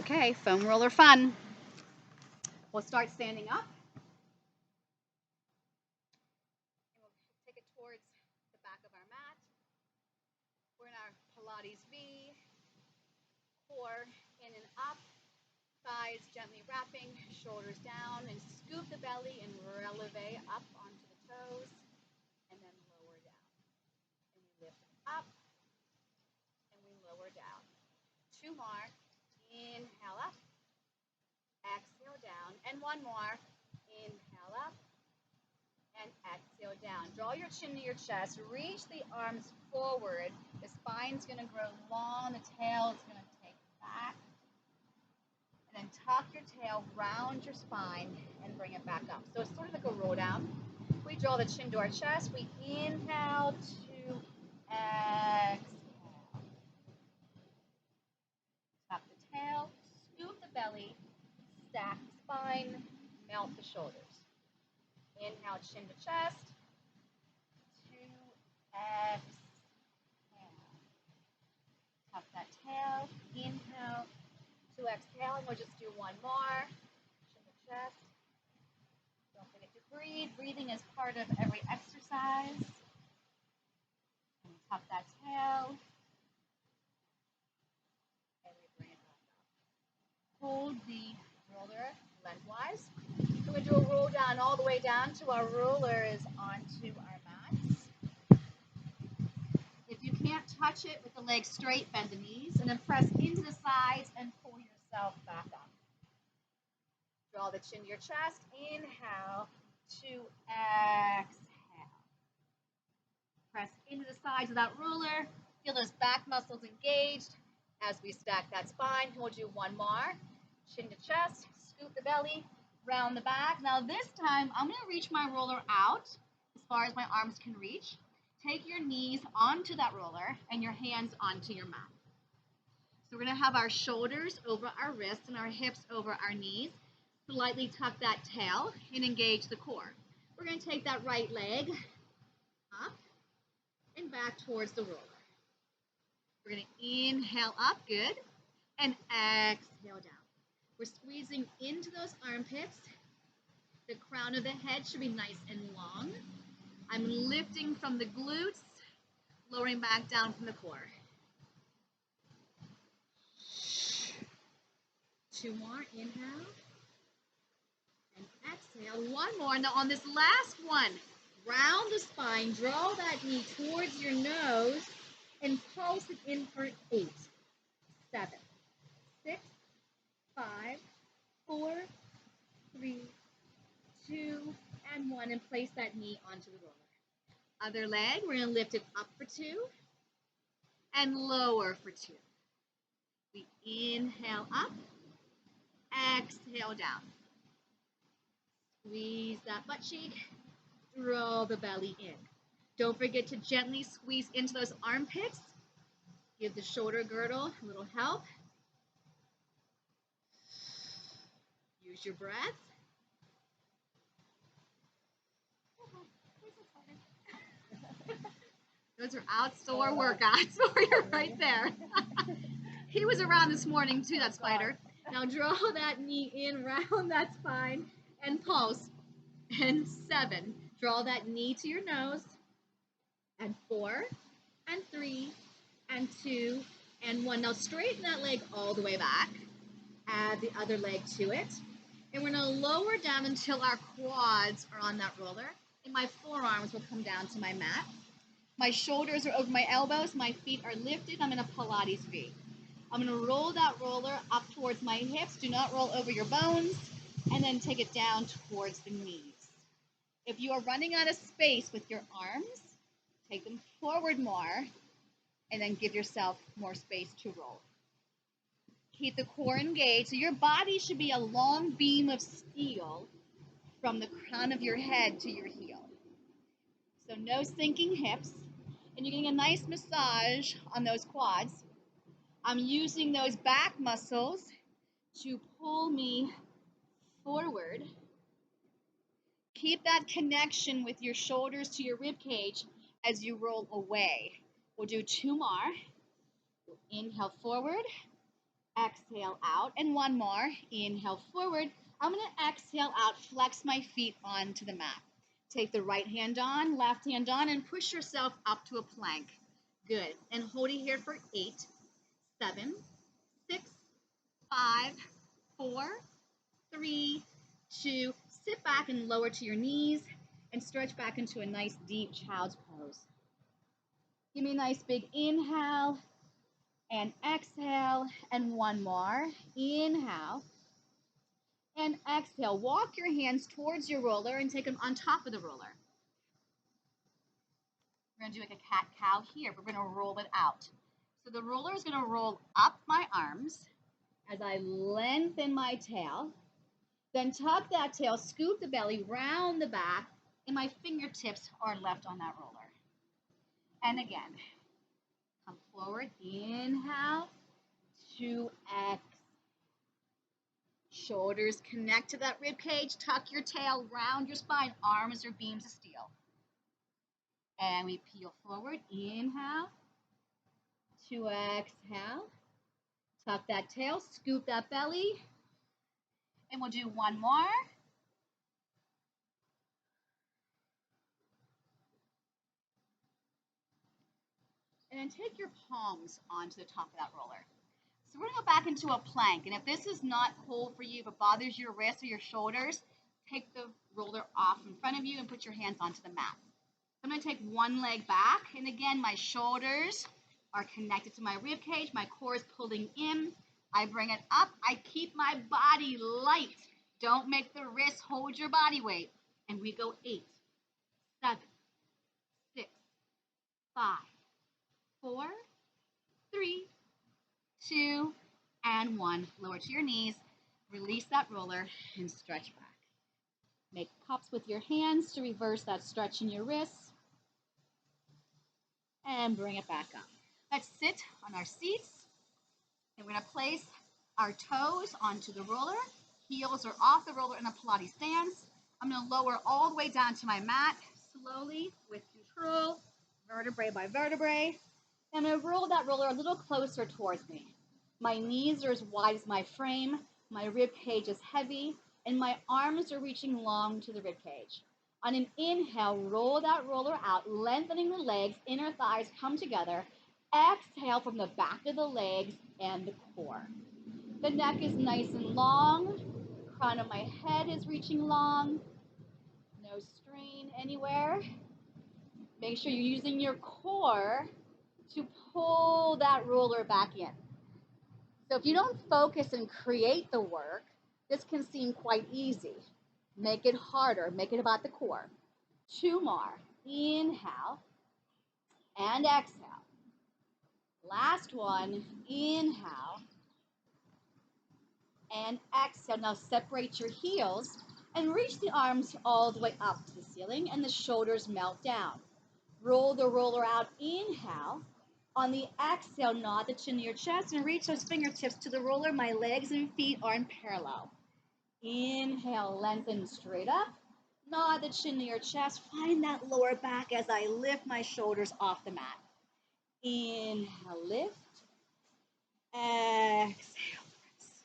Okay, foam roller fun. We'll start standing up. And we'll take it towards the back of our mat. We're in our Pilates V. Core in and up. Thighs gently wrapping, shoulders down, and scoop the belly and releve up onto the toes, and then lower down. And we lift up, and we lower down. 2 more. Inhale up, exhale down, and 1 more. Inhale up, and exhale down. Draw your chin to your chest, reach the arms forward. The spine's going to grow long, the tail is going to take back. And then tuck your tail, round your spine, and bring it back up. So it's sort of like a roll down. We draw the chin to our chest. We inhale to exhale. Tuck the tail, scoop the belly, stack the spine, melt the shoulders. Inhale, chin to chest. To exhale. Tuck that tail. Inhale. To exhale, and we'll just do 1 more. Chin to chest. Don't forget to breathe. Breathing is part of every exercise. And tuck that tail. And we bring it back up. Hold the roller lengthwise. So we do a roll down all the way down to our rollers onto our mats. If you can't touch it with the legs straight, bend the knees, and then press into the sides and pull yourself back up. Draw the chin to your chest. Inhale to exhale. Press into the sides of that roller. Feel those back muscles engaged as we stack that spine. We'll do 1 more. Chin to chest. Scoop the belly. Round the back. Now this time, I'm going to reach my roller out as far as my arms can reach. Take your knees onto that roller and your hands onto your mat. So we're going to have our shoulders over our wrists and our hips over our knees. Slightly tuck that tail and engage the core. We're going to take that right leg up and back towards the roller. We're going to inhale up, good, and exhale down. We're squeezing into those armpits. The crown of the head should be nice and long. I'm lifting from the glutes, lowering back down from the core. 2 more, inhale, and exhale. 1 more. Now on this last one, round the spine, draw that knee towards your nose, and pulse it in for 8, 7, 6, 5, 4, 3, 2, and 1, and place that knee onto the roller. Other leg, we're going to lift it up for 2 and lower for 2. We inhale up, exhale down. Squeeze that butt cheek, draw the belly in. Don't forget to gently squeeze into those armpits. Give the shoulder girdle a little help. Use your breath. Those are outdoor workouts for you right there. He was around this morning too, that spider. Now draw that knee in, round that spine, and pulse. And 7. Draw that knee to your nose. And 4, and 3, and 2, and 1. Now straighten that leg all the way back. Add the other leg to it. And we're going to lower down until our quads are on that roller. And my forearms will come down to my mat. My shoulders are over my elbows. My feet are lifted. I'm in a Pilates V. I'm going to roll that roller up towards my hips. Do not roll over your bones. And then take it down towards the knees. If you are running out of space with your arms, take them forward more. And then give yourself more space to roll. Keep the core engaged. So your body should be a long beam of steel from the crown of your head to your heel. So no sinking hips. And you're getting a nice massage on those quads. I'm using those back muscles to pull me forward. Keep that connection with your shoulders to your rib cage as you roll away. We'll do 2 more. Inhale forward. exhale out, and one more. Inhale forward. I'm going to exhale out, flex my feet onto the mat. Take the right hand on, left hand on, and push yourself up to a plank. Good. And hold it here for 8, 7, 6, 5, 4, 3, 2. Sit back and lower to your knees and stretch back into a nice deep child's pose. Give me a nice big inhale and exhale, and one more. Inhale and exhale. Walk your hands towards your roller and take them on top of the roller. We're going to do like a cat-cow here. We're going to roll it out. So the roller is going to roll up my arms as I lengthen my tail. Then tuck that tail, scoop the belly, round the back, and my fingertips are left on that roller. And again, come forward, inhale, 2x. Shoulders connect to that rib cage, tuck your tail, round your spine, arms are beams of steel. And we peel forward, inhale, 2 exhale, tuck that tail, scoop that belly, and we'll do one more. And then take your palms onto the top of that roller. So we're going to go back into a plank. And if this is not cool for you, but bothers your wrists or your shoulders, take the roller off in front of you and put your hands onto the mat. I'm going to take one leg back. And again, my shoulders are connected to my rib cage. My core is pulling in. I bring it up. I keep my body light. Don't make the wrists hold your body weight. And we go 8, 7, 6, 5, 4, 3, 2, and 1. Lower to your knees. Release that roller and stretch back. Make cups with your hands to reverse that stretch in your wrists. And bring it back up. Let's sit on our seats. And we're going to place our toes onto the roller. Heels are off the roller in a Pilates stance. I'm going to lower all the way down to my mat, slowly, with control, vertebrae by vertebrae. And I'm going to roll that roller a little closer towards me. My knees are as wide as my frame, my rib cage is heavy, and my arms are reaching long to the rib cage. On an inhale, roll that roller out, lengthening the legs, inner thighs come together. Exhale from the back of the legs and the core. The neck is nice and long. Crown of my head is reaching long. No strain anywhere. Make sure you're using your core to pull that roller back in. So if you don't focus and create the work, this can seem quite easy. Make it harder. Make it about the core. 2 more. Inhale and exhale. Last one. Inhale and exhale. Now separate your heels and reach the arms all the way up to the ceiling and the shoulders melt down. Roll the roller out. Inhale. On the exhale, nod the chin to your chest and reach those fingertips to the roller. My legs and feet are in parallel. Inhale, lengthen straight up. Nod the chin to your chest. Find that lower back as I lift my shoulders off the mat. Inhale, lift. Exhale, press.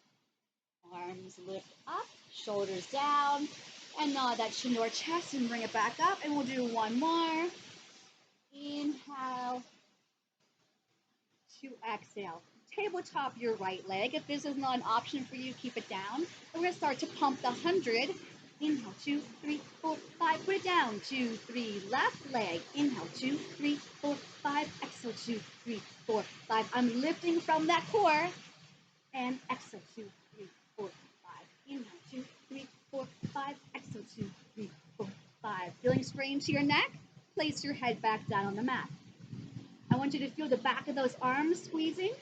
Arms lift up, shoulders down. And nod that chin to our chest and bring it back up. And we'll do one more. Inhale. 2 exhale. Tabletop your right leg. If this is not an option for you, keep it down. And we're going to start to pump the 100. Inhale, 2, 3, 4, 5. Put it down. 2, 3. Left leg. Inhale, 2, 3, 4, 5. Exhale, 2, 3, 4, 5. I'm lifting from that core. And exhale, 2, 3, 4, 5. Inhale, 2, 3, 4, 5. Exhale, 2, 3, 4, 5. Feeling strain to your neck? Place your head back down on the mat. I want you to feel the back of those arms squeezing,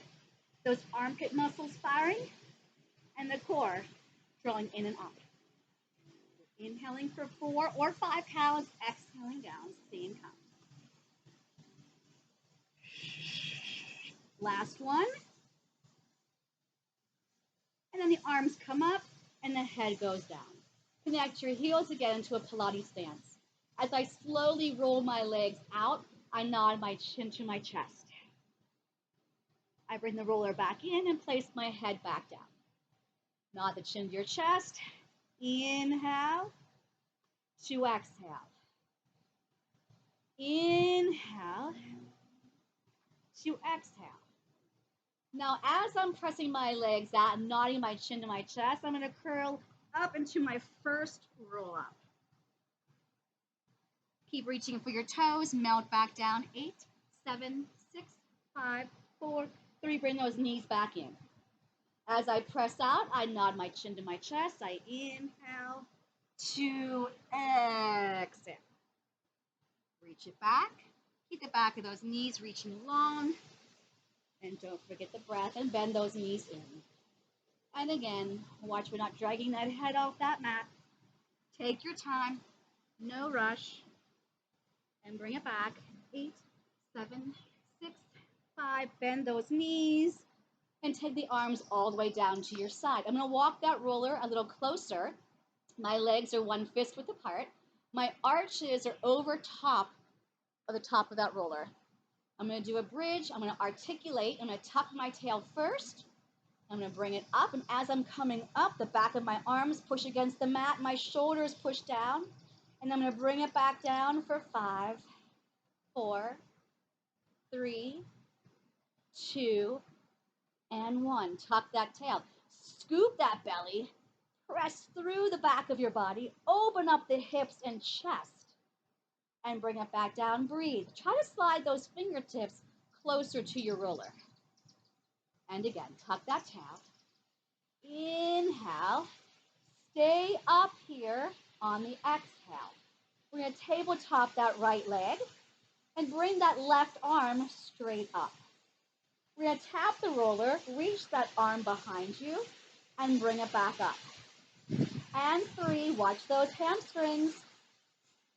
those armpit muscles firing, and the core drawing in and up. Inhaling for 4 or 5 counts, exhaling down, same count. Last one. And then the arms come up and the head goes down. Connect your heels again into a Pilates stance. As I slowly roll my legs out, I nod my chin to my chest. I bring the roller back in and place my head back down. Nod the chin to your chest. Inhale to exhale. Inhale to exhale. Now, as I'm pressing my legs out and nodding my chin to my chest, I'm going to curl up into my first roll up. Keep reaching for your toes, melt back down. 8, 7, 6, 5, 4, 3. Bring those knees back in. As I press out, I nod my chin to my chest. I inhale to exhale. Reach it back. Keep the back of those knees reaching long. And don't forget the breath and bend those knees in. And again, watch we're not dragging that head off that mat. Take your time, no rush. And bring it back. 8, 7, 6, 5. Bend those knees. And take the arms all the way down to your side. I'm going to walk that roller a little closer. My legs are 1 fist width apart. My arches are over top of that roller. I'm going to do a bridge. I'm going to articulate. I'm going to tuck my tail first. I'm going to bring it up. And as I'm coming up, the back of my arms push against the mat. My shoulders push down. And I'm going to bring it back down for 5, 4, 3, 2, and 1. Tuck that tail. Scoop that belly. Press through the back of your body. Open up the hips and chest. And bring it back down. Breathe. Try to slide those fingertips closer to your roller. And again, tuck that tail. Inhale. Stay up here on the exhale. We're going to tabletop that right leg and bring that left arm straight up. We're going to tap the roller, reach that arm behind you, and bring it back up. And 3, watch those hamstrings.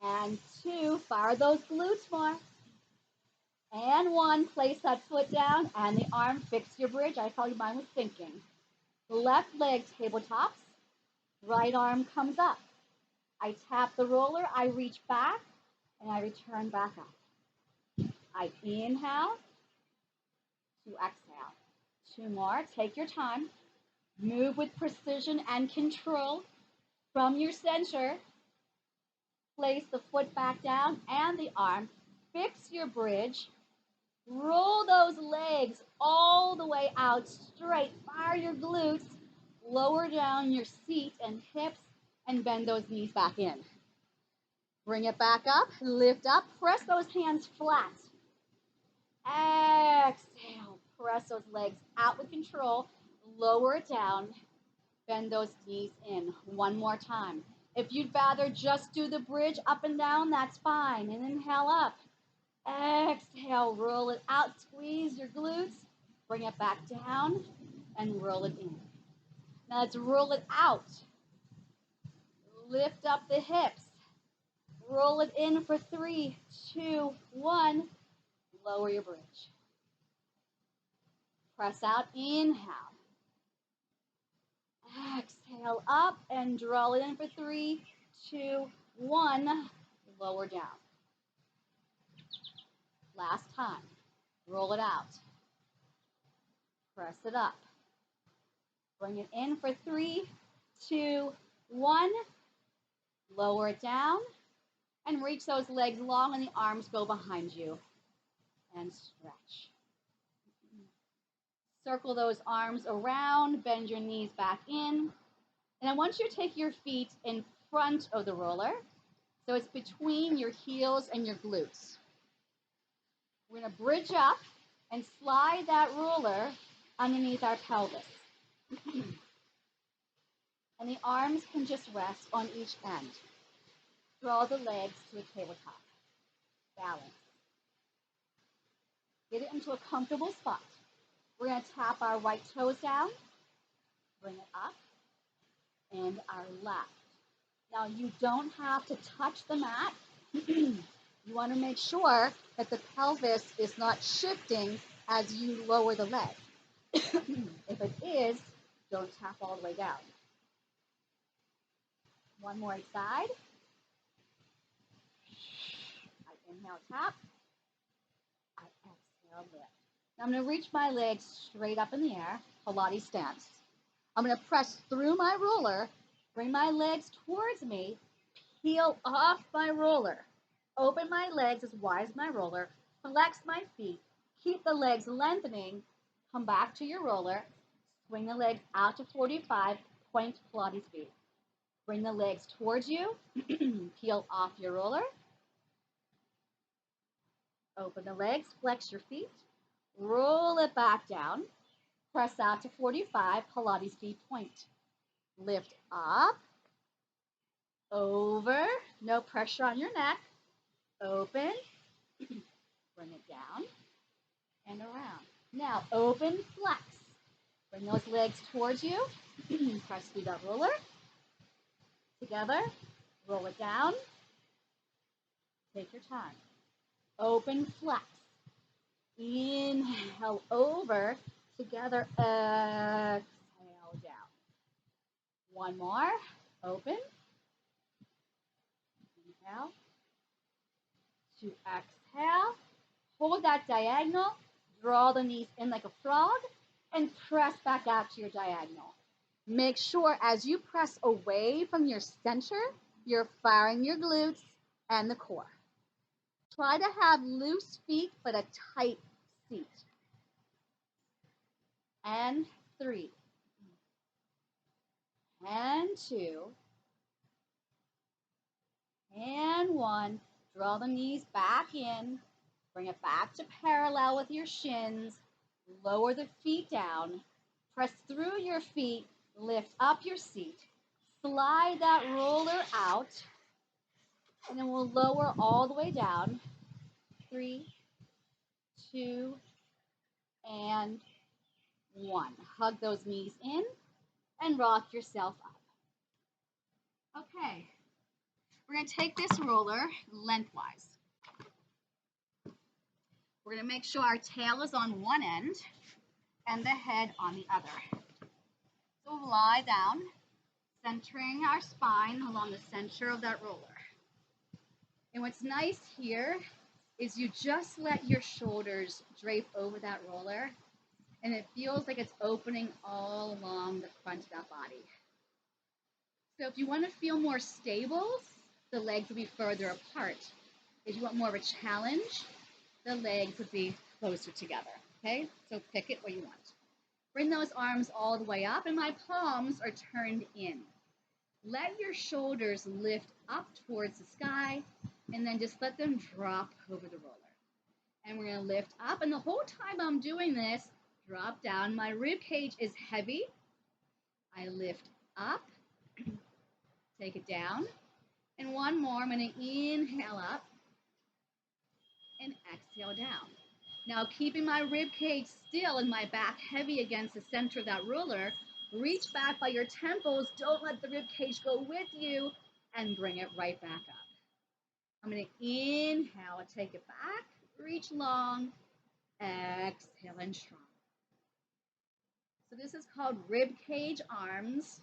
And 2, fire those glutes more. And 1, place that foot down and the arm, fix your bridge. I told you mine was thinking. Left leg tabletops, right arm comes up. I tap the roller, I reach back, and I return back up. I inhale to exhale. 2 more, take your time. Move with precision and control from your center. Place the foot back down and the arm. Fix your bridge. Roll those legs all the way out straight. Fire your glutes. Lower down your seat and hips and bend those knees back in. Bring it back up. Lift up. Press those hands flat. Exhale. Press those legs out with control. Lower it down. Bend those knees in. 1 more time. If you'd rather just do the bridge up and down, that's fine. And inhale up. Exhale, roll it out. Squeeze your glutes. Bring it back down and roll it in. Now let's roll it out. Lift up the hips. Roll it in for 3, 2, 1. Lower your bridge. Press out. Inhale. Exhale up and draw it in for 3, 2, 1. Lower down. Last time. Roll it out. Press it up. Bring it in for 3, 2, 1. Lower it down and reach those legs long and the arms go behind you. And stretch. Circle those arms around, bend your knees back in. And I want you to take your feet in front of the roller. So it's between your heels and your glutes. We're going to bridge up and slide that roller underneath our pelvis. And the arms can just rest on each end. Draw the legs to a tabletop. Balance. Get it into a comfortable spot. We're going to tap our right toes down, bring it up, and our left. Now, you don't have to touch the mat. You want to make sure that the pelvis is not shifting as you lower the leg. If it is, don't tap all the way down. 1 more side. I inhale, tap. I exhale, lift. Now I'm going to reach my legs straight up in the air, Pilates stance. I'm going to press through my roller, bring my legs towards me, peel off my roller, open my legs as wide as my roller, flex my feet, keep the legs lengthening, come back to your roller, swing the legs out to 45, point Pilates feet. Bring the legs towards you, peel off your roller, open the legs, flex your feet, roll it back down, press out to 45, Pilates feet point. Lift up, over, no pressure on your neck, open, bring it down, and around. Now, open, flex. Bring those legs towards you, press through that roller, together, roll it down, take your time. Open, flex. Inhale, over, together, exhale down. One more, open, inhale, to exhale, hold that diagonal, draw the knees in like a frog, and press back out to your diagonal. Make sure as you press away from your center, you're firing your glutes and the core. Try to have loose feet, but a tight seat. And 3. And 2. And 1. Draw the knees back in. Bring it back to parallel with your shins. Lower the feet down. Press through your feet. Lift up your seat. Slide that roller out. And then we'll lower all the way down. 3, 2, and 1. Hug those knees in and rock yourself up. Okay, we're going to take this roller lengthwise. We're going to make sure our tail is on one end and the head on the other. So we'll lie down, centering our spine along the center of that roller. And what's nice here is you just let your shoulders drape over that roller, and it feels like it's opening all along the front of that body. So if you want to feel more stable, the legs will be further apart. If you want more of a challenge, the legs would be closer together, okay? So pick it where you want. Bring those arms all the way up, and my palms are turned in. Let your shoulders lift up towards the sky, and then just let them drop over the roller. And we're going to lift up, and the whole time I'm doing this, drop down. My rib cage is heavy. I lift up, take it down, and one more. I'm going to inhale up and exhale down. Now, keeping my rib cage still and my back heavy against the center of that roller, reach back by your temples. Don't let the rib cage go with you, and bring it right back up. I'm going to inhale and take it back, reach long, exhale and strong. So this is called rib cage arms.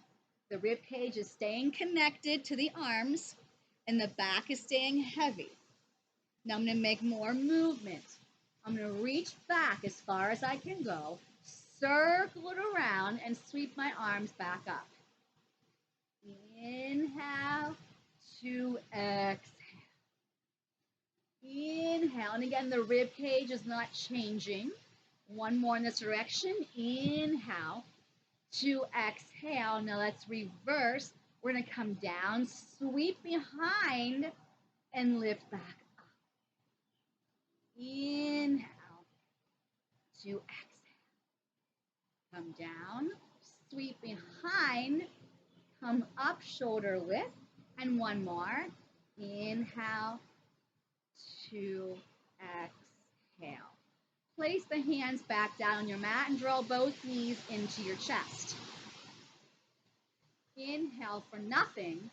The rib cage is staying connected to the arms, and the back is staying heavy. Now I'm going to make more movement. I'm going to reach back as far as I can go, circle it around, and sweep my arms back up. Inhale to exhale. Inhale, and again, the rib cage is not changing. One more in this direction. Inhale to exhale. Now let's reverse. We're going to come down, sweep behind, and lift back up. Inhale to exhale. Come down, sweep behind, come up shoulder width, and one more. Inhale to exhale. Place the hands back down on your mat and draw both knees into your chest. Inhale for nothing.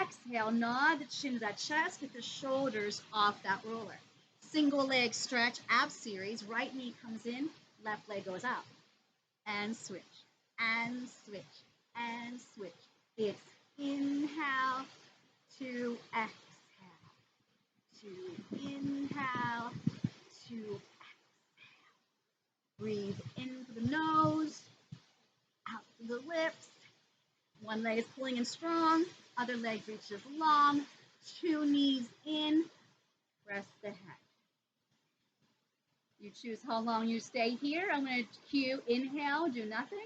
Exhale, nod the chin to that chest, get the shoulders off that roller. Single leg stretch, ab series. Right knee comes in, left leg goes out. And switch, and switch, and switch. It's inhale to exhale, to inhale to exhale. Breathe in through the nose, out through the lips. One leg is pulling in strong, other leg reaches long. 2 knees in, press the head. You choose how long you stay here. I'm going to cue inhale, do nothing.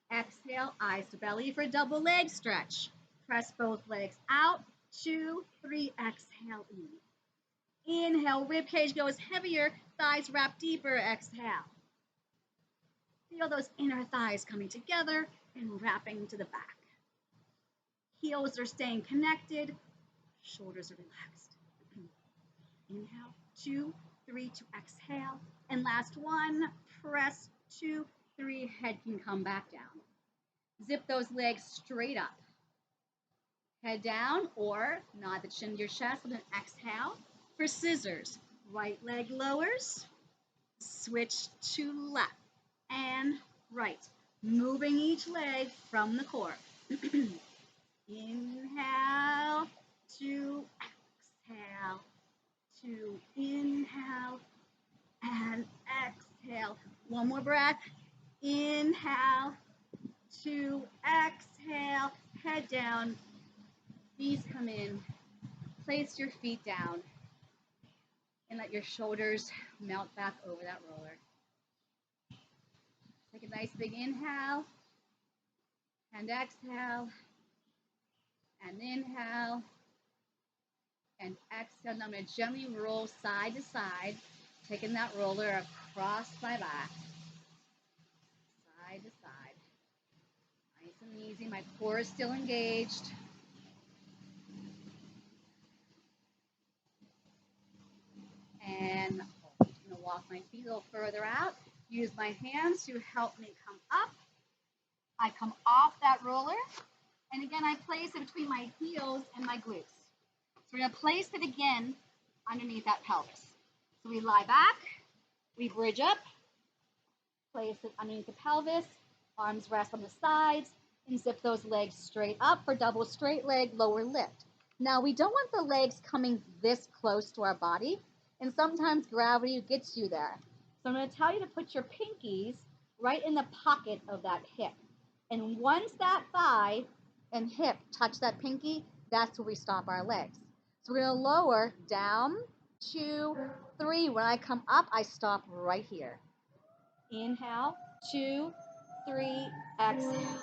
Exhale, eyes to belly for a double leg stretch. Press both legs out. 2, 3, exhale in. Inhale, rib cage goes heavier, thighs wrap deeper, exhale. Feel those inner thighs coming together and wrapping to the back. Heels are staying connected, shoulders are relaxed. Inhale, 2, 3 to exhale. And last one, press 2, 3, head can come back down. Zip those legs straight up. Head down or nod the chin to your chest with an exhale. For scissors, right leg lowers, switch to left and right, moving each leg from the core. Inhale, 2, exhale, 2, inhale, and exhale. One more breath. Inhale, 2, exhale, head down, knees come in. Place your feet down and let your shoulders melt back over that roller. Take a nice big inhale and exhale and inhale and exhale. Now I'm going to gently roll side to side, taking that roller across my back, side to side. Nice and easy. My core is still engaged. And I'm going to walk my feet a little further out. Use my hands to help me come up. I come off that roller. And again, I place it between my heels and my glutes. So we're going to place it again underneath that pelvis. So we lie back, we bridge up, place it underneath the pelvis, arms rest on the sides, and zip those legs straight up for double straight leg, lower lift. Now, we don't want the legs coming this close to our body, and sometimes gravity gets you there. So I'm going to tell you to put your pinkies right in the pocket of that hip. And once that thigh and hip touch that pinky, that's where we stop our legs. So we're going to lower down, 2, 3. When I come up, I stop right here. Inhale, 2, 3, exhale.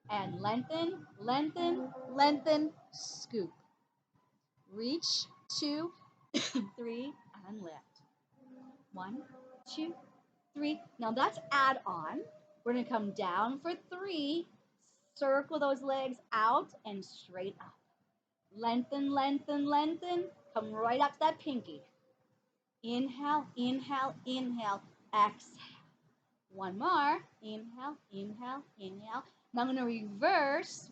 And lengthen, lengthen, lengthen, scoop. Reach, 2, 3, and lift. 1, 2, 3. Now that's add on. We're going to come down for 3. Circle those legs out and straight up. Lengthen, lengthen, lengthen. Come right up to that pinky. Inhale, inhale, inhale, exhale. One more. Inhale, inhale, inhale. Now I'm going to reverse.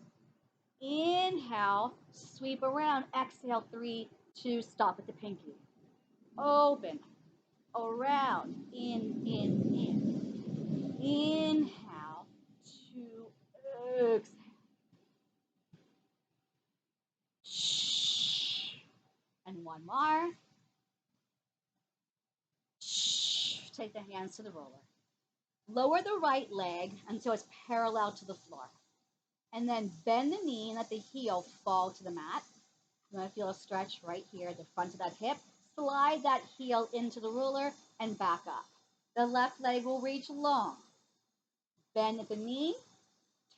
Inhale, sweep around. Exhale, 3, 2, stop at the pinky. Open, around, in. Inhale, 2, exhale. And one more. Take the hands to the roller. Lower the right leg until it's parallel to the floor. And then bend the knee and let the heel fall to the mat. You're going to feel a stretch right here at the front of that hip. Slide that heel into the roller and back up. The left leg will reach long. Bend at the knee,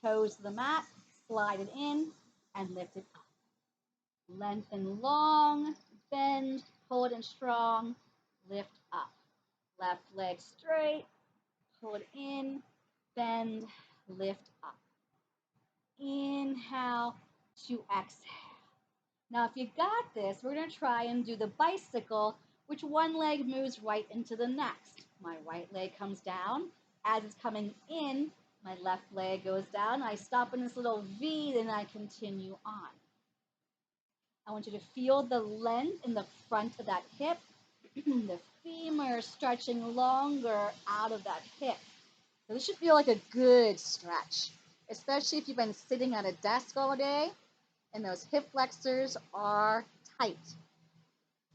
toes to the mat, slide it in, and lift it up. Lengthen long, bend, pull it in strong, lift up. Left leg straight, pull it in, bend, lift up. Inhale to exhale. Now, if you got this, we're going to try and do the bicycle, which one leg moves right into the next. My right leg comes down. As it's coming in, my left leg goes down. I stop in this little V, then I continue on. I want you to feel the length in the front of that hip. The femur stretching longer out of that hip. So this should feel like a good stretch, especially if you've been sitting at a desk all day and those hip flexors are tight.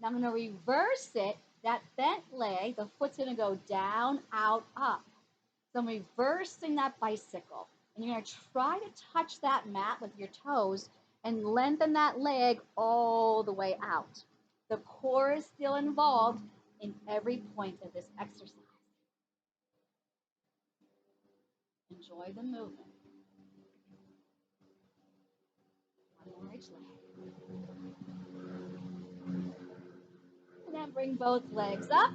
Now I'm going to reverse it That bent leg, the foot's going to go down, out, up. So I'm reversing that bicycle. And you're going to try to touch that mat with your toes and lengthen that leg all the way out. The core is still involved in every point of this exercise. Enjoy the movement. One more each leg. And then bring both legs up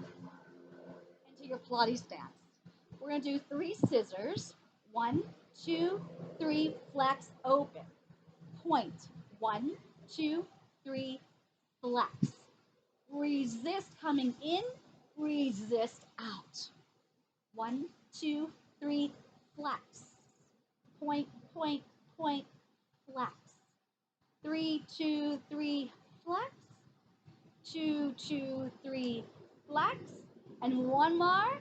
into your Pilates stance. We're going to do 3 scissors. 1, 2, 3, flex, open. Point. 1, 2, 3, flex. Resist coming in, resist out. 1, 2, 3, flex. Point, point, point, flex. 3, 2, 3, flex. 2, 2, 3, flex. And one more.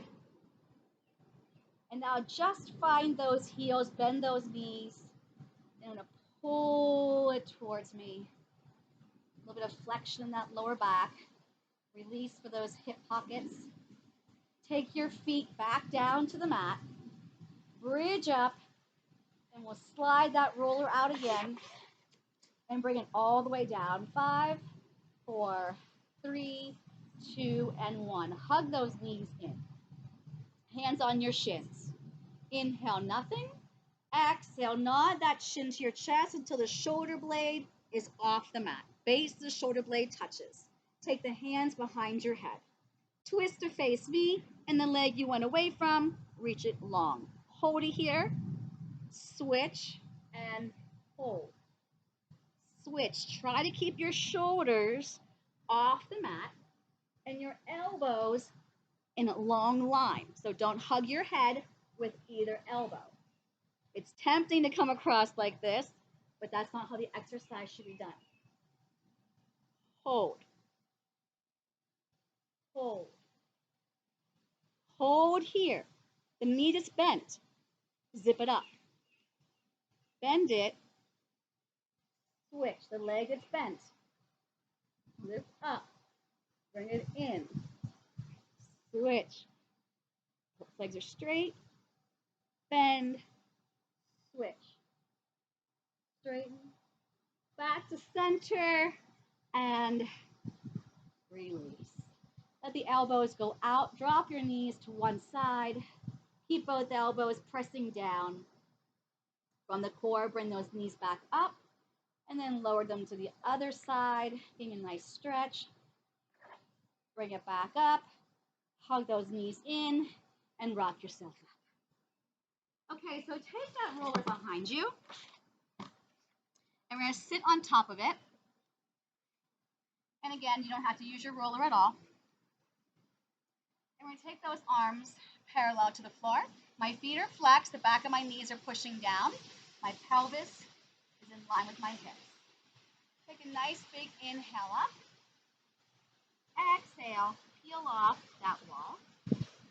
And now just find those heels, bend those knees. And I'm going to pull it towards me. A little bit of flexion in that lower back. Release for those hip pockets. Take your feet back down to the mat. Bridge up. And we'll slide that roller out again. And bring it all the way down. 5, 4, 3, 2, and 1. Hug those knees in. Hands on your shins. Inhale, nothing. Exhale, nod that shin to your chest until the shoulder blade is off the mat. Base of the shoulder blade touches. Take the hands behind your head. Twist to face me, and the leg you went away from, reach it long. Hold it here. Switch and hold. Switch. Try to keep your shoulders off the mat and your elbows in a long line. So don't hug your head with either elbow. It's tempting to come across like this, but that's not how the exercise should be done. Hold. Hold. Hold here. The knee is bent. Zip it up. Bend it. Switch. The leg is bent. Lift up. Bring it in. Switch. Both legs are straight. Bend. Switch. Straighten. Back to center. And release. Let the elbows go out. Drop your knees to one side. Keep both elbows pressing down. From the core, bring those knees back up. And then lower them to the other side. Getting a nice stretch. Bring it back up. Hug those knees in. And rock yourself up. Okay, so take that roller behind you. And we're going to sit on top of it. And again, you don't have to use your roller at all. And we're going to take those arms parallel to the floor. My feet are flexed. The back of my knees are pushing down. My pelvis is in line with my hips. Take a nice big inhale up. Exhale, peel off that wall.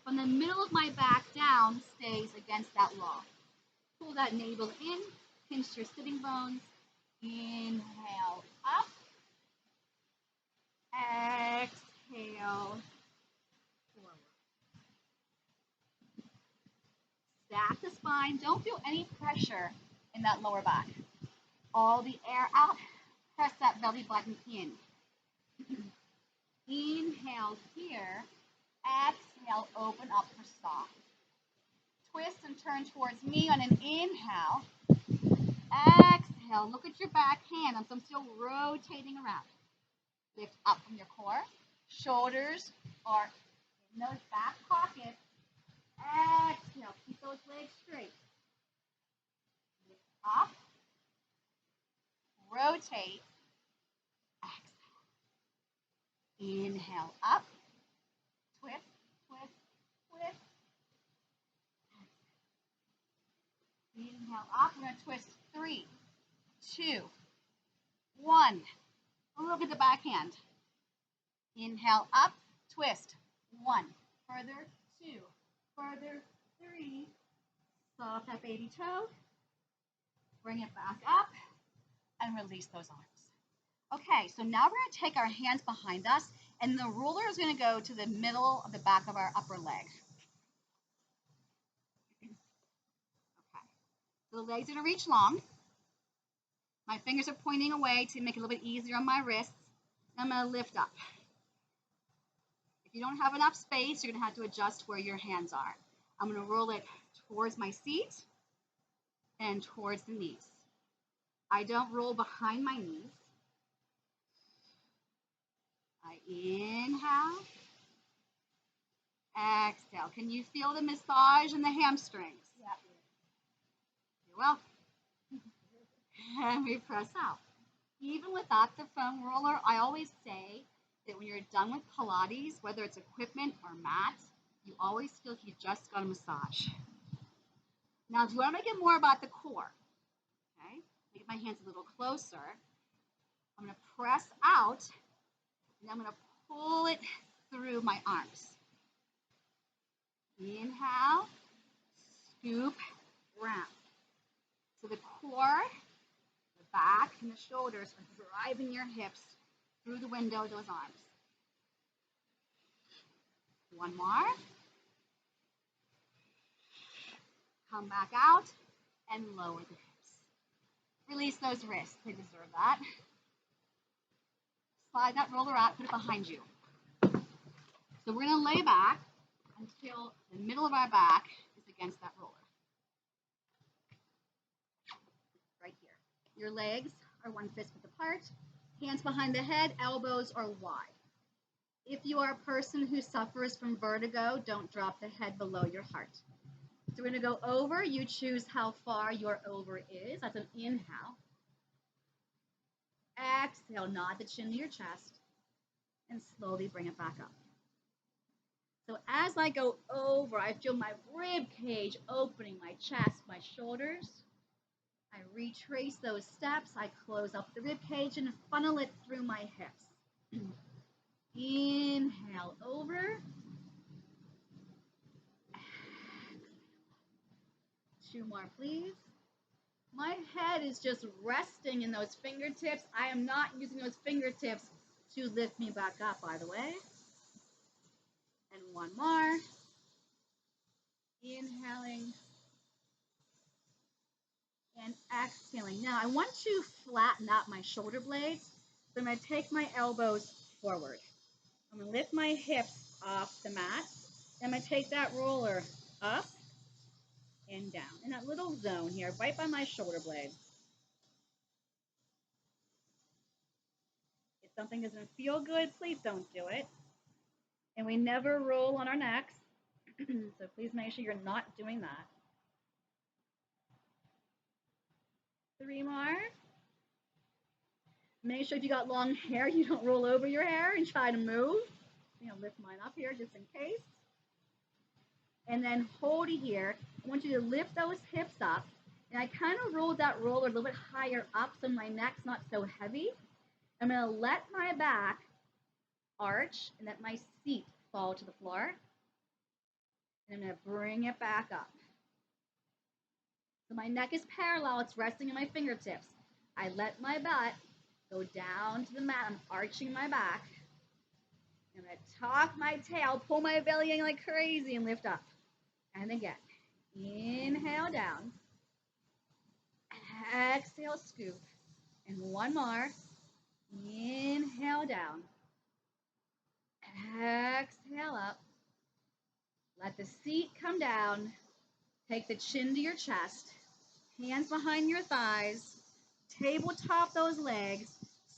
From the middle of my back down stays against that wall. Pull that navel in. Pinch your sitting bones. Inhale up. Exhale forward. Stack the spine. Don't feel any pressure in that lower back. All the air out. Press that belly button in. Inhale here. Exhale, open up for soft. Twist and turn towards me on an inhale. Exhale, look at your back hand. I'm still rotating around. Lift up from your core. Shoulders are in those back pockets. Exhale, keep those legs straight. Lift up. Rotate. Exhale. Inhale up. Twist, twist, twist. Inhale up. We're going to twist 3, 2, 1. Look at the back hand. Inhale up. Twist. 1. Further. 2. Further. 3. Soft that baby toe. Bring it back up. And release those arms. Okay, so now we're going to take our hands behind us And the ruler is going to go to the middle of the back of our upper leg. Okay. So the leg's going to reach long. My fingers are pointing away to make it a little bit easier on my wrists. I'm going to lift up. If you don't have enough space, you're going to have to adjust where your hands are. I'm going to roll it towards my seat and towards the knees. I don't roll behind my knees. I inhale. Exhale. Can you feel the massage in the hamstrings? Yeah. You're welcome. And we press out. Even without the foam roller, I always say that when you're done with Pilates, whether it's equipment or mat, you always feel like you just got a massage. Now, if you want to make it more about the core, okay, make my hands a little closer. I'm going to press out, and I'm going to pull it through my arms. Inhale, scoop, round. So the core, the back, and the shoulders are driving your hips through the window of those arms. One more. Come back out and lower the hips. Release those wrists. They deserve that. Slide that roller out, put it behind you. So we're going to lay back until the middle of our back is against that roller. Right here. Your legs are 1 fist width apart. Hands behind the head, elbows are wide. If you are a person who suffers from vertigo, don't drop the head below your heart. So we're going to go over. You choose how far your over is. That's an inhale. Exhale, nod the chin to your chest, and slowly bring it back up. So as I go over, I feel my rib cage opening, my chest, my shoulders. I retrace those steps. I close up the rib cage and funnel it through my hips. Inhale over. 2 more, please. My head is just resting in those fingertips. I am not using those fingertips to lift me back up, by the way. And 1 more. Inhaling. And exhaling. Now, I want to flatten out my shoulder blades. So I'm going to take my elbows forward. I'm going to lift my hips off the mat. I'm going to take that roller up and down in that little zone here, right by my shoulder blade. If something doesn't feel good, please don't do it. And we never roll on our necks, so please make sure you're not doing that. 3 more. Make sure if you got long hair, you don't roll over your hair and try to move. I'm going to lift mine up here just in case. And then hold it here. I want you to lift those hips up. And I kind of rolled that roller a little bit higher up so my neck's not so heavy. I'm going to let my back arch and let my seat fall to the floor. And I'm going to bring it back up. So my neck is parallel. It's resting in my fingertips. I let my butt go down to the mat. I'm arching my back. I'm going to tuck my tail, pull my belly in like crazy, and lift up. And again, inhale down. Exhale, scoop. And 1 more. Inhale down. Exhale up. Let the seat come down. Take the chin to your chest. Hands behind your thighs. Tabletop those legs.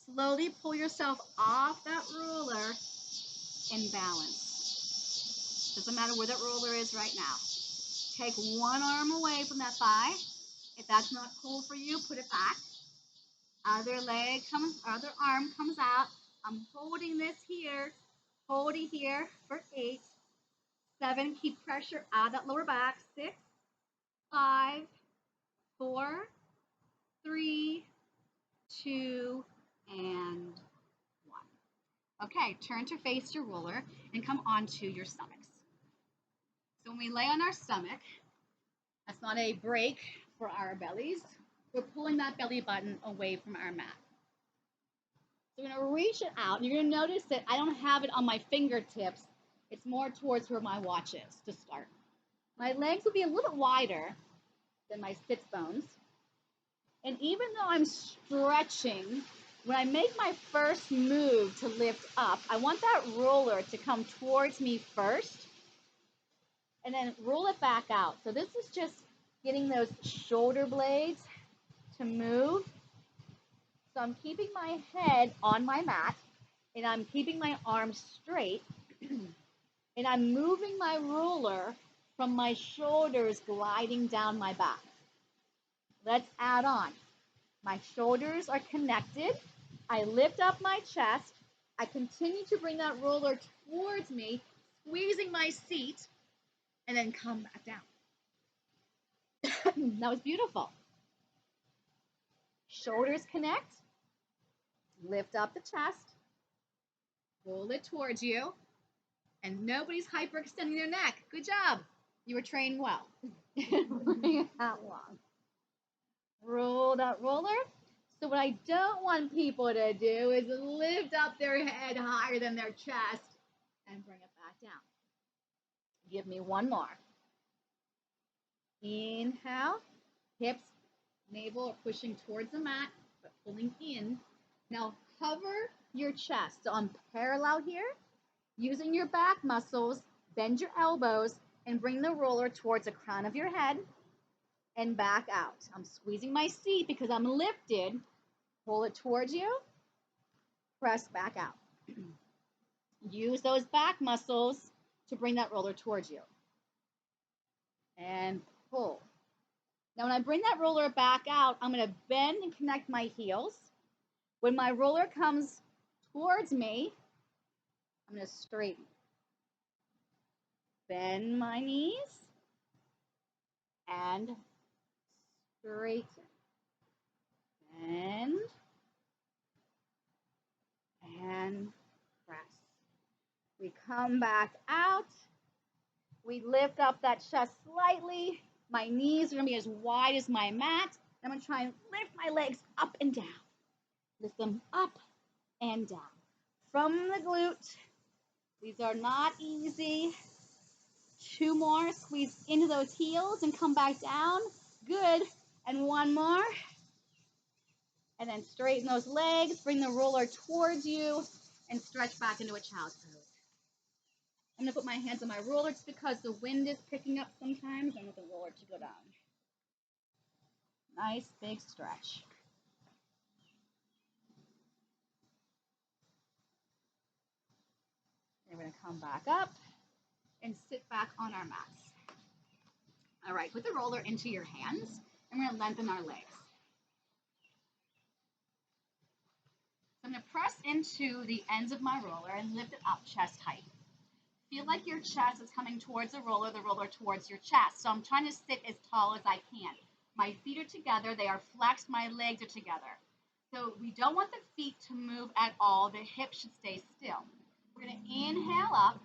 Slowly pull yourself off that roller and balance. Doesn't matter where that roller is right now. Take 1 arm away from that thigh. If that's not cool for you, put it back. Other arm comes out. I'm holding this here. Hold it here for 8, 7. Keep pressure out of that lower back. 6, 5, 4, 3, 2, and 1. Okay, turn to face your roller and come onto your stomachs. So when we lay on our stomach, that's not a break for our bellies. We're pulling that belly button away from our mat. So I'm going to reach it out. You're going to notice that I don't have it on my fingertips. It's more towards where my watch is to start. My legs will be a little bit wider than my sits bones. And even though I'm stretching, when I make my first move to lift up, I want that roller to come towards me first and then roll it back out. So this is just getting those shoulder blades to move. So I'm keeping my head on my mat and I'm keeping my arms straight and I'm moving my roller from my shoulders gliding down my back. Let's add on. My shoulders are connected. I lift up my chest. I continue to bring that roller towards me, squeezing my seat, and then come back down. That was beautiful. Shoulders connect. Lift up the chest. Roll it towards you. And nobody's hyperextending their neck. Good job. You were trained well. Bring it out long. Roll that roller. So what I don't want people to do is lift up their head higher than their chest and bring it back down. Give me one more. Inhale. Hips, navel are pushing towards the mat, but pulling in. Now hover your chest. So I'm parallel here. Using your back muscles, bend your elbows, and bring the roller towards the crown of your head and back out. I'm squeezing my seat because I'm lifted. Pull it towards you. Press back out. Use those back muscles to bring that roller towards you. And pull. Now when I bring that roller back out, I'm going to bend and connect my heels. When my roller comes towards me, I'm going to straighten. Bend my knees and straighten. Bend and press. We come back out. We lift up that chest slightly. My knees are going to be as wide as my mat. I'm going to try and lift my legs up and down. Lift them up and down. From the glute. These are not easy. 2 more. Squeeze into those heels and come back down. Good. And 1 more. And then straighten those legs. Bring the roller towards you and stretch back into a child's pose. I'm going to put my hands on my roller just because the wind is picking up sometimes. I want the roller to go down. Nice big stretch. We're going to come back up and sit back on our mats. All right, put the roller into your hands and we're going to lengthen our legs. So I'm going to press into the ends of my roller and lift it up chest height. Feel like your chest is coming towards the roller towards your chest. So I'm trying to sit as tall as I can. My feet are together, they are flexed, my legs are together. So we don't want the feet to move at all, the hips should stay still. We're going to inhale up,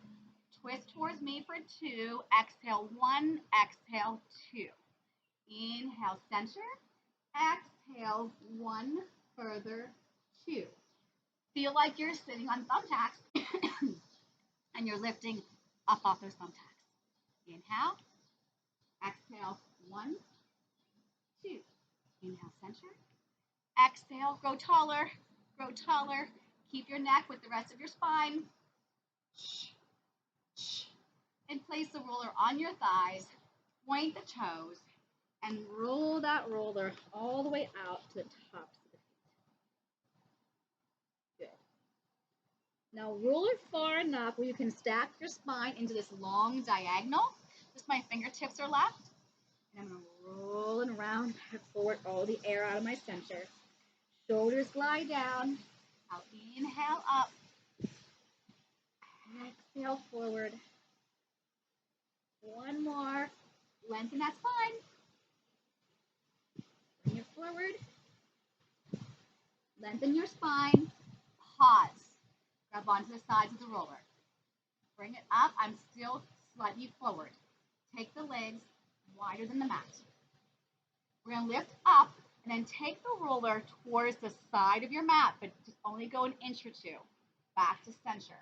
twist towards me for 2, exhale 1, exhale 2. Inhale center, exhale 1, further 2. Feel like you're sitting on thumbtacks and you're lifting up off those thumbtacks. Inhale, exhale 1, 2. Inhale center, exhale, grow taller, keep your neck with the rest of your spine. And place the roller on your thighs, point the toes, and roll that roller all the way out to the tops of the feet. Good. Now roll it far enough where you can stack your spine into this long diagonal. Just my fingertips are left. And I'm going to roll and round back forward, all the air out of my center. Shoulders glide down. I'll inhale up. Exhale forward. 1 more. Lengthen that spine. Bring it forward. Lengthen your spine. Pause. Grab onto the sides of the roller. Bring it up. I'm still slightly forward. Take the legs wider than the mat. We're going to lift up And then take the roller towards the side of your mat, but just only go an inch or two. Back to center.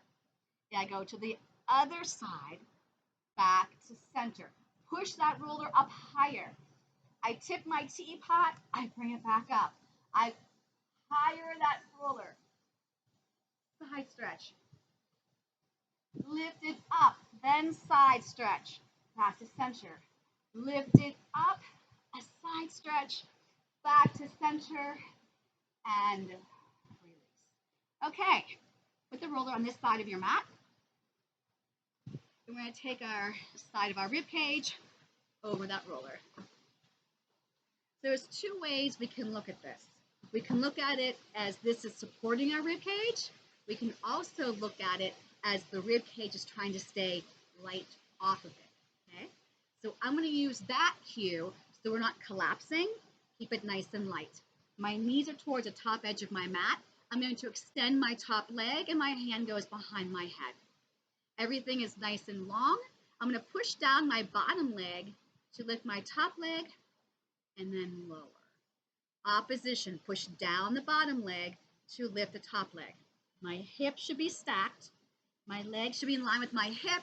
Then I go to the other side, back to center. Push that roller up higher. I tip my teapot, I bring it back up. I higher that roller. Side stretch. Lift it up, then side stretch. Back to center. Lift it up, a side stretch. Back to center, and release. Okay, put the roller on this side of your mat. We're going to take our side of our rib cage over that roller. There's two ways we can look at this. We can look at it as this is supporting our rib cage. We can also look at it as the rib cage is trying to stay light off of it. Okay? So I'm going to use that cue so we're not collapsing. Keep it nice and light. My knees are towards the top edge of my mat. I'm going to extend my top leg and my hand goes behind my head. Everything is nice and long. I'm going to push down my bottom leg to lift my top leg and then lower. Opposition, push down the bottom leg to lift the top leg. My hip should be stacked. My leg should be in line with my hip,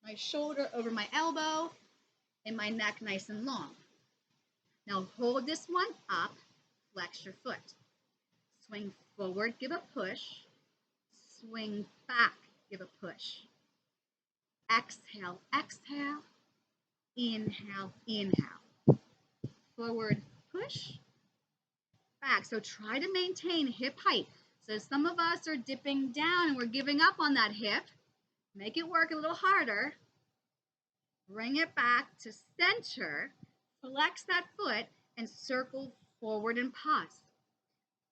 my shoulder over my elbow, and my neck nice and long. Now hold this one up, flex your foot. Swing forward, give a push. Swing back, give a push. Exhale, exhale. Inhale, inhale. Forward, push. Back. So try to maintain hip height. So some of us are dipping down and we're giving up on that hip. Make it work a little harder. Bring it back to center. Flex that foot and circle forward and pause.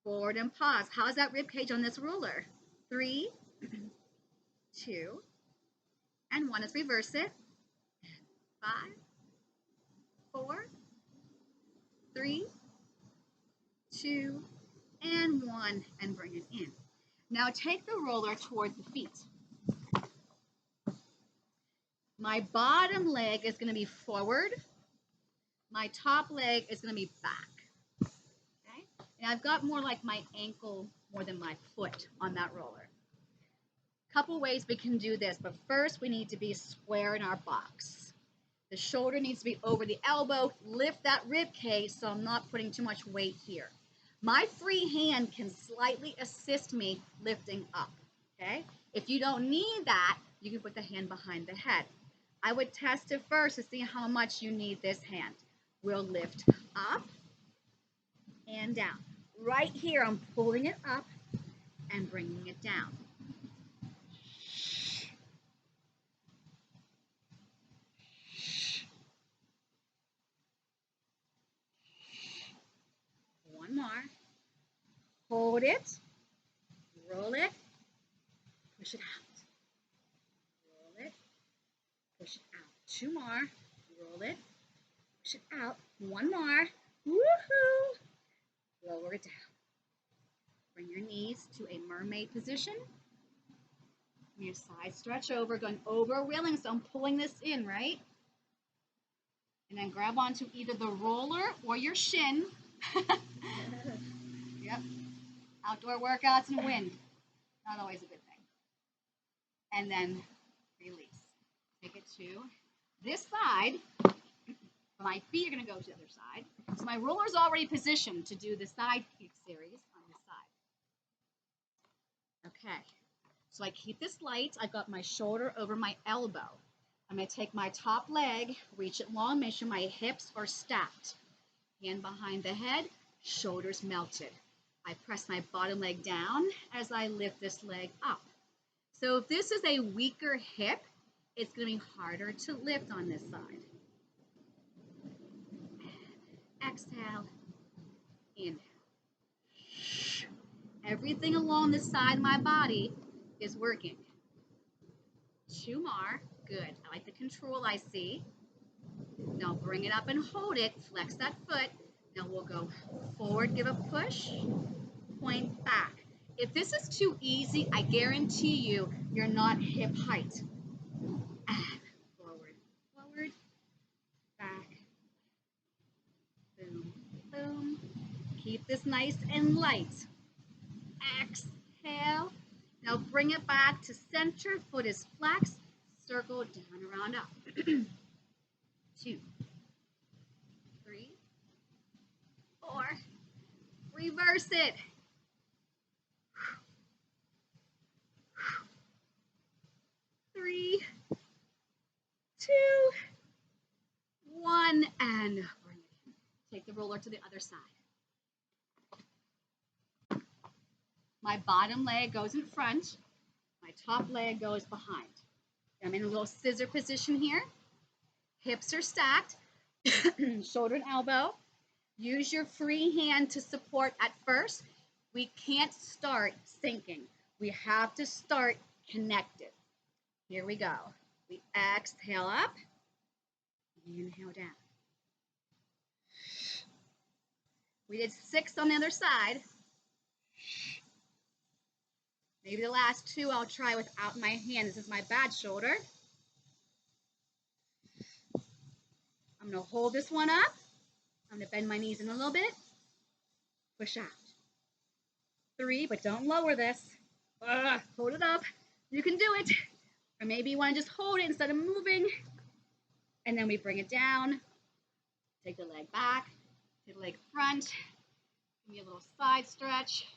Forward and pause. How's that rib cage on this roller? 3, 2, and 1. Let's reverse it. 5, 4, 3, 2, and 1, and bring it in. Now take the roller towards the feet. My bottom leg is going to be forward. My top leg is going to be back. Okay? And I've got more like my ankle more than my foot on that roller. Couple ways we can do this, but first we need to be square in our box. The shoulder needs to be over the elbow. Lift that rib cage so I'm not putting too much weight here. My free hand can slightly assist me lifting up. Okay? If you don't need that, you can put the hand behind the head. I would test it first to see how much you need this hand. We'll lift up and down. Right here, I'm pulling it up and bringing it down. One more. Hold it. Roll it. Push it out. Roll it. Push it out. 2 more. Roll it. Push it out. 1 more. Woohoo! Lower it down. Bring your knees to a mermaid position. Your side stretch over, going over wheeling, so I'm pulling this in, right? And then grab onto either the roller or your shin. Yep. Outdoor workouts in wind. Not always a good thing. And then release. Take it to this side. My feet are going to go to the other side. So my roller's already positioned to do the side kick series on this side. Okay. So I keep this light. I've got my shoulder over my elbow. I'm going to take my top leg, reach it long, make sure my hips are stacked. Hand behind the head, shoulders melted. I press my bottom leg down as I lift this leg up. So if this is a weaker hip, it's going to be harder to lift on this side. Exhale, inhale. Everything along the side of my body is working. 2 more. Good. I like the control I see. Now bring it up and hold it. Flex that foot. Now we'll go forward, give a push, point back. If this is too easy, I guarantee you, you're not hip height. Forward, forward, back, boom, boom, Keep this nice and light. Exhale. Now bring it back to center. Foot is flexed. Circle down, around, up. 2, 3, 4. Reverse it. 3, 2, 1, and bring it in. Take the roller to the other side. My bottom leg goes in front. My top leg goes behind. I'm in a little scissor position here. Hips are stacked. Shoulder and elbow. Use your free hand to support at first. We can't start sinking. We have to start connected. Here we go. We exhale up. Inhale down. We did 6 on the other side. Maybe the last 2 I'll try without my hand. This is my bad shoulder. I'm going to hold this one up. I'm going to bend my knees in a little bit. Push out. 3, but don't lower this. Hold it up. You can do it. Or maybe you want to just hold it instead of moving. And then we bring it down. Take the leg back. Take the leg front. Give me a little side stretch.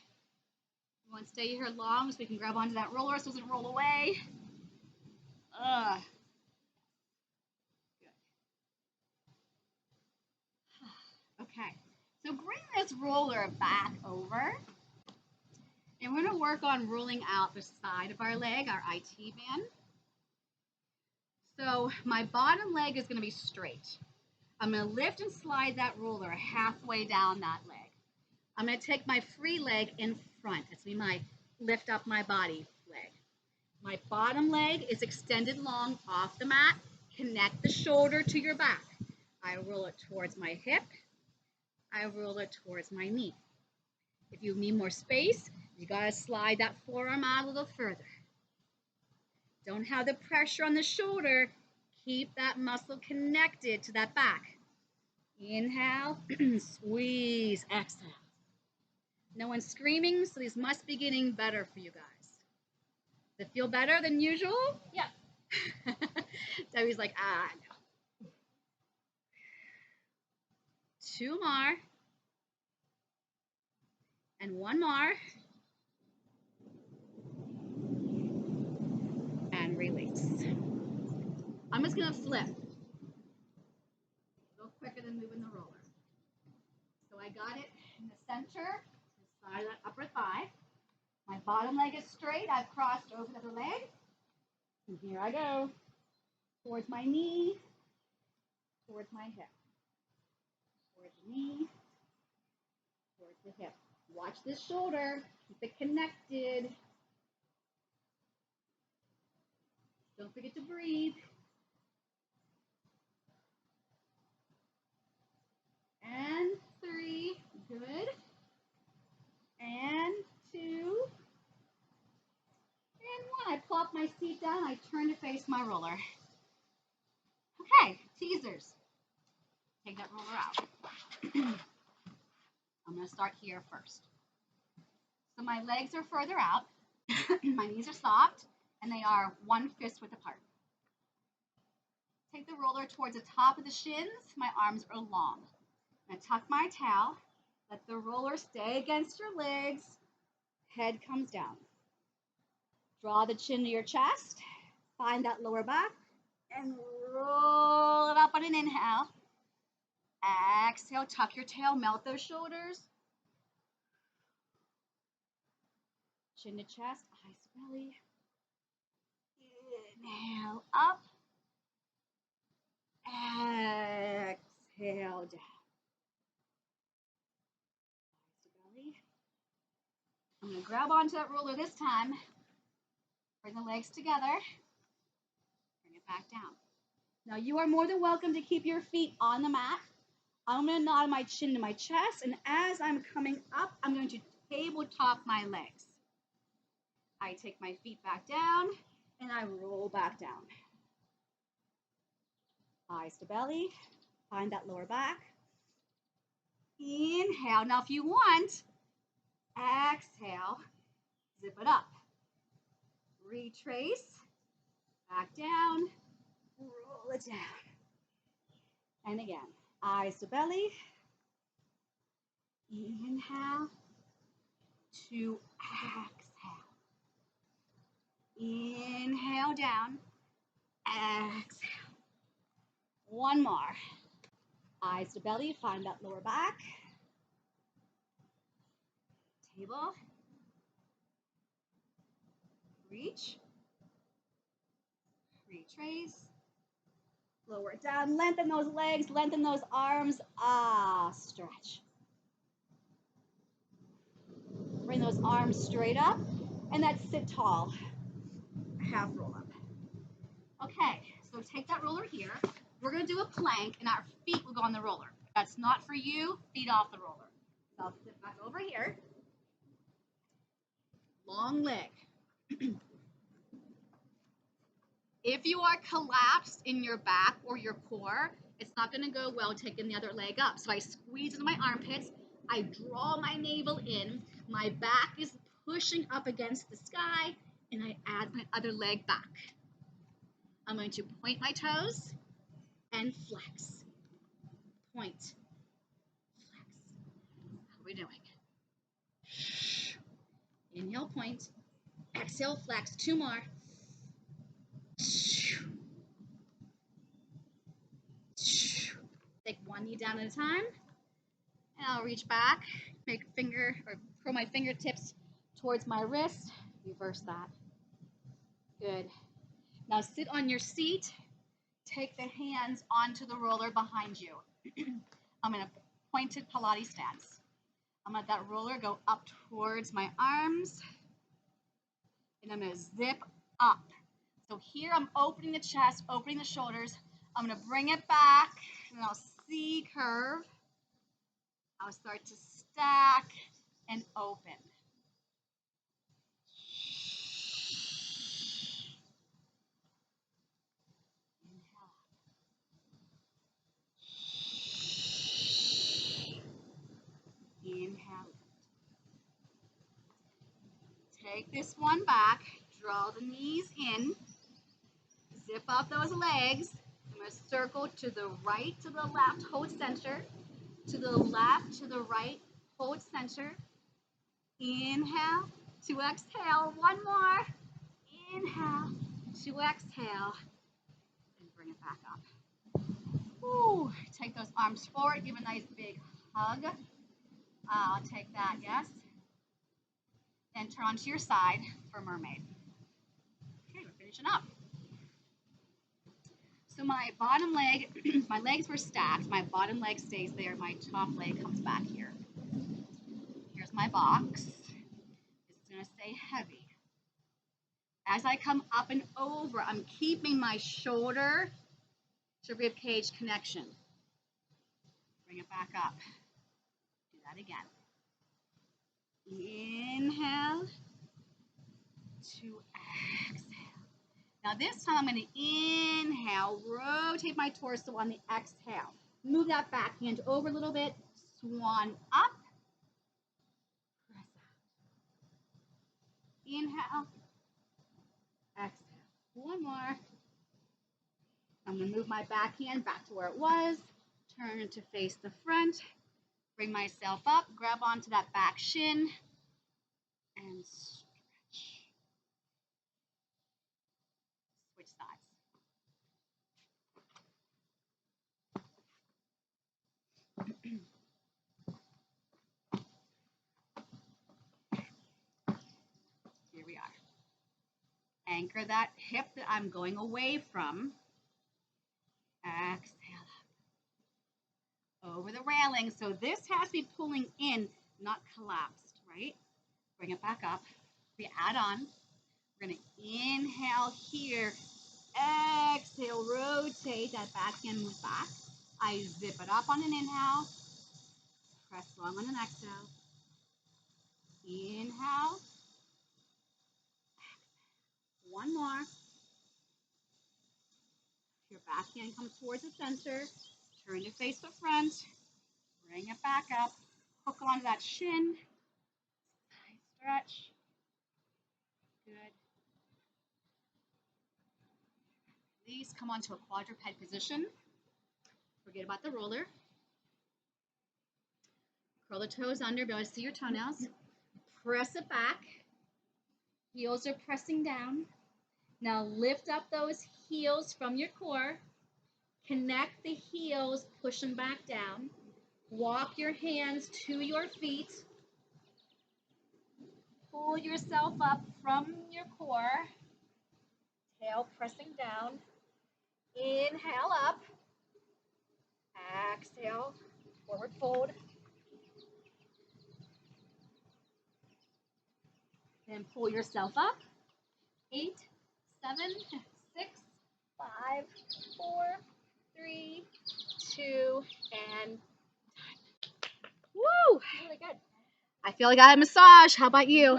You want to stay here long so we can grab onto that roller so it doesn't roll away. Good. Okay, so bring this roller back over. And we're going to work on rolling out the side of our leg, our IT band. So my bottom leg is going to be straight. I'm going to lift and slide that roller halfway down that leg. I'm going to take my free leg in front. That's me, my lift up my body leg. My bottom leg is extended long off the mat. Connect the shoulder to your back. I roll it towards my hip. I roll it towards my knee. If you need more space, you got to slide that forearm out a little further. Don't have the pressure on the shoulder. Keep that muscle connected to that back. Inhale, squeeze, exhale. No one's screaming, so these must be getting better for you guys. Does it feel better than usual? Yeah. Debbie's like, no. 2 more. And 1 more. And release. I'm just going to flip. Go quicker than moving the roller. So I got it in the center. Side of that upper thigh. My bottom leg is straight. I've crossed over the other leg. And here I go. Towards my knee. Towards my hip. Towards the knee. Towards the hip. Watch this shoulder. Keep it connected. Don't forget to breathe. And 3. Good. And 2, and 1. I plop my seat down. I turn to face my roller. Okay, teasers. Take that roller out. I'm going to start here first. So my legs are further out. My knees are soft, and they are 1 fist width apart. Take the roller towards the top of the shins. My arms are long. I'm going to tuck my tail. Let the roller stay against your legs. Head comes down. Draw the chin to your chest. Find that lower back. And roll it up on an inhale. Exhale, tuck your tail, melt those shoulders. Chin to chest, eyes to belly. Inhale up. Exhale down. I'm going to grab onto that roller this time. Bring the legs together. Bring it back down. Now you are more than welcome to keep your feet on the mat. I'm going to nod my chin to my chest, and as I'm coming up, I'm going to tabletop my legs. I take my feet back down, and I roll back down. Eyes to belly. Find that lower back. Inhale Inhale. Now, if you want, exhale, zip it up. Retrace, back down, roll it down. And again, eyes to belly. Inhale to exhale. Inhale down, exhale. One more. Eyes to belly, find that lower back. Table. Reach. Retrace. Lower it down. Lengthen those legs. Lengthen those arms. Stretch. Bring those arms straight up. And that's sit tall. Half roll up. Okay, so take that roller here. We're going to do a plank, and our feet will go on the roller. If that's not for you, feet off the roller. So I'll sit back over here. Long leg. If you are collapsed in your back or your core, it's not going to go well taking the other leg up. So I squeeze into my armpits. I draw my navel in. My back is pushing up against the sky, and I add my other leg back. I'm going to point my toes and flex. Point. Flex. How are we doing? Inhale, point. Exhale, flex. Two more. Take one knee down at a time. And I'll reach back, make finger or curl my fingertips towards my wrist. Reverse that. Good. Now sit on your seat. Take the hands onto the roller behind you. I'm in a pointed Pilates stance. I'm going to let that roller go up towards my arms. And I'm going to zip up. So here I'm opening the chest, opening the shoulders. I'm going to bring it back, and I'll C curve. I'll start to stack and open. Inhale. Take this one back, draw the knees in, zip up those legs. I'm going to circle to the right, to the left, hold center, to the left, to the right, hold center. Inhale to exhale. One more. Inhale to exhale. And bring it back up. Woo. Take those arms forward. Give a nice big hug. I'll take that, yes. And turn onto your side for mermaid. Okay, we're finishing up. So my bottom leg, my legs were stacked. My bottom leg stays there. My top leg comes back here. Here's my box. It's going to stay heavy. As I come up and over, I'm keeping my shoulder to rib cage connection. Bring it back up. Do that again. Inhale to exhale. Now this time I'm going to inhale, rotate my torso on the exhale. Move that back hand over a little bit, swan up, press out. Inhale, exhale. One more. I'm going to move my back hand back to where it was, turn to face the front, bring myself up, grab onto that back shin, and stretch. Switch sides. Here we are. Anchor that hip that I'm going away from. Exhale up. Over the railing. So this has to be pulling in, not collapsed, right? Bring it back up. We add on. We're going to inhale here. Exhale, rotate that back hand, move back. I zip it up on an inhale. Press long on an exhale. Inhale. One more. Your back hand comes towards the center. Turn to face the front. Bring it back up. Hook onto that shin. Stretch. Good. Please come onto a quadruped position. Forget about the roller. Curl the toes under, be able to see your toenails. Press it back. Heels are pressing down. Now lift up those heels from your core. Connect the heels, push them back down. Walk your hands to your feet. Pull yourself up from your core. Tail pressing down. Inhale up. Exhale, forward fold. Then pull yourself up. 8, 7, 6, 5, 4, 3, 2, and woo! Really good. I feel like I got a massage. How about you?